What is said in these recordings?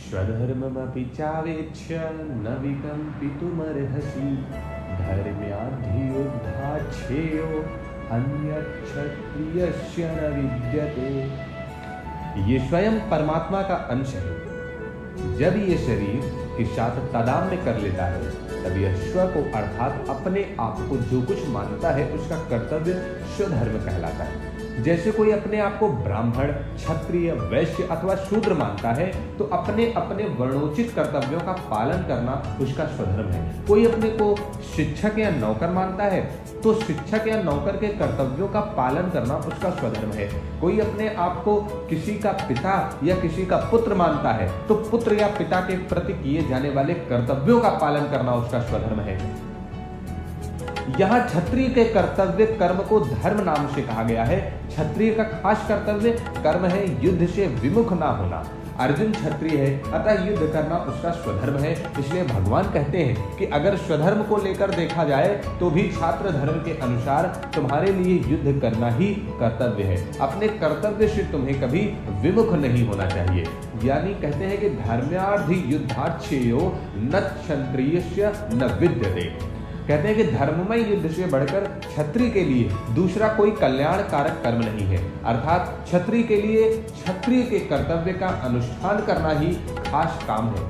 स्वधर्ममपि चावेक्ष्य न विकम्पितुमर्हसि धर्म्याद्धियुद्धाच्छेयो अन्यक्षत्रियस्य न विद्यते। ये स्वयं परमात्मा का अंश है। जब ये शरीर के साथ तादात्म्य कर लेता है तब यह स्व को अर्थात अपने आप को जो कुछ मानता है उसका कर्तव्य स्वधर्म कहलाता है। जैसे कोई अपने आप को ब्राह्मण, क्षत्रिय, वैश्य अथवा शूद्र मानता है तो अपने अपने वर्णोचित कर्तव्यों का पालन करना उसका स्वधर्म है। कोई अपने को शिक्षक या नौकर मानता है तो शिक्षक या नौकर के कर्तव्यों का पालन करना उसका स्वधर्म है। कोई अपने आप को किसी का पिता या किसी का पुत्र मानता है तो पुत्र या पिता के प्रति किए जाने वाले कर्तव्यों का पालन करना उसका स्वधर्म है। यहाँ क्षत्रिय के कर्तव्य कर्म को धर्म नाम से कहा गया है। क्षत्रिय का खास कर्तव्य कर्म है युद्ध से विमुख ना होना। अर्जुन क्षत्रिय है अतः युद्ध करना उसका स्वधर्म है। इसलिए भगवान कहते हैं कि अगर स्वधर्म को लेकर देखा जाए तो भी छात्र धर्म के अनुसार तुम्हारे लिए युद्ध करना ही कर्तव्य है। अपने कर्तव्य से तुम्हें कभी विमुख नहीं होना चाहिए। यानी कहते हैं कि धर्म्याद्धि युद्धाच्छेयो न क्षत्रियस्य न विद्यते। कहते हैं कि धर्ममय युद्ध से बढ़कर क्षत्रिय के लिए दूसरा कोई कल्याणकारक कर्म नहीं है। अर्थात क्षत्रिय के लिए क्षत्रिय के कर्तव्य का अनुष्ठान करना ही खास काम है।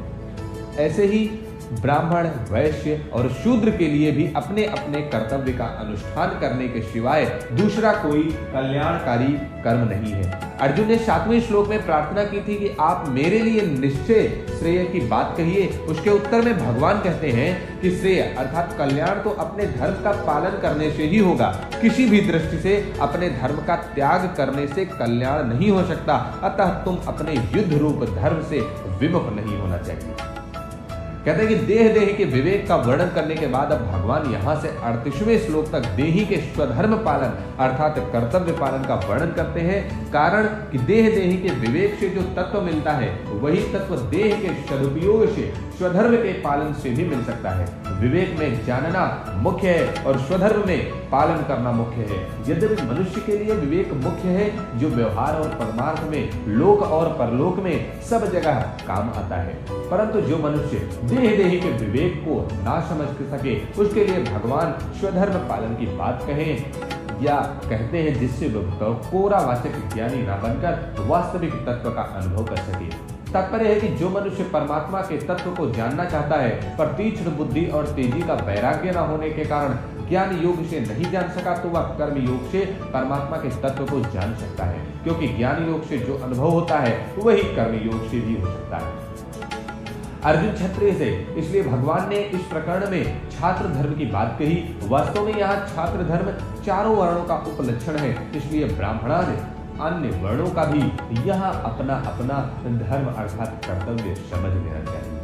ऐसे ही ब्राह्मण, वैश्य और शूद्र के लिए भी अपने अपने कर्तव्य का अनुष्ठान करने के सिवाय दूसरा कोई कल्याणकारी कर्म नहीं है। अर्जुन ने 7वें श्लोक में प्रार्थना की थी कि आप मेरे लिए निश्चय श्रेय की बात कहिए। उसके उत्तर में भगवान कहते हैं कि श्रेय अर्थात कल्याण तो अपने धर्म का पालन करने से ही होगा। किसी भी दृष्टि से अपने धर्म का त्याग करने से कल्याण नहीं हो सकता। अतः तुम अपने युद्ध रूप धर्म से विमुख नहीं होना चाहिए। कहते हैं कि देह देही के विवेक का वर्णन करने के बाद अब भगवान यहाँ से 38वें श्लोक तक देही के स्वधर्म पालन अर्थात कर्तव्य पालन का वर्णन करते हैं। कारण कि देह देही के विवेक से जो तत्व मिलता है वही तत्व देह के सदुपयोग से स्वधर्म के पालन से भी मिल सकता है। विवेक में जानना मुख्य है और स्वधर्म में पालन करना मुख्य है। यद्यपि मनुष्य के लिए विवेक मुख्य है जो व्यवहार और परमार्थ में, लोक और परलोक में सब जगह काम आता है, परंतु जो मनुष्य देह देही के विवेक को ना समझ सके उसके लिए भगवान स्वधर्म पालन की बात कहें या कहते हैं जिससे वह कोरावाचक ज्ञानी ना बनकर वास्तविक तत्व का अनुभव कर सके। तात्पर्य है कि जो मनुष्य परमात्मा के तत्व को जानना चाहता है पर तीक्ष्ण बुद्धि और तेजी का वैराग्य न होने के कारण ज्ञान योग से नहीं जान सका तो वह कर्म योग से परमात्मा के तत्व को जान सकता है, क्योंकि ज्ञान योग से जो अनुभव होता है वही कर्म योग से भी हो सकता है। अर्जुन क्षत्रिय से, इसलिए भगवान ने इस प्रकरण में छात्र धर्म की बात कही। वास्तव में यहाँ छात्र धर्म चारों वर्णों का उपलक्षण है, इसलिए ब्राह्मणादि अन्य वर्णों का भी यहाँ अपना अपना धर्म अर्थात कर्तव्य समझ लेना चाहिए।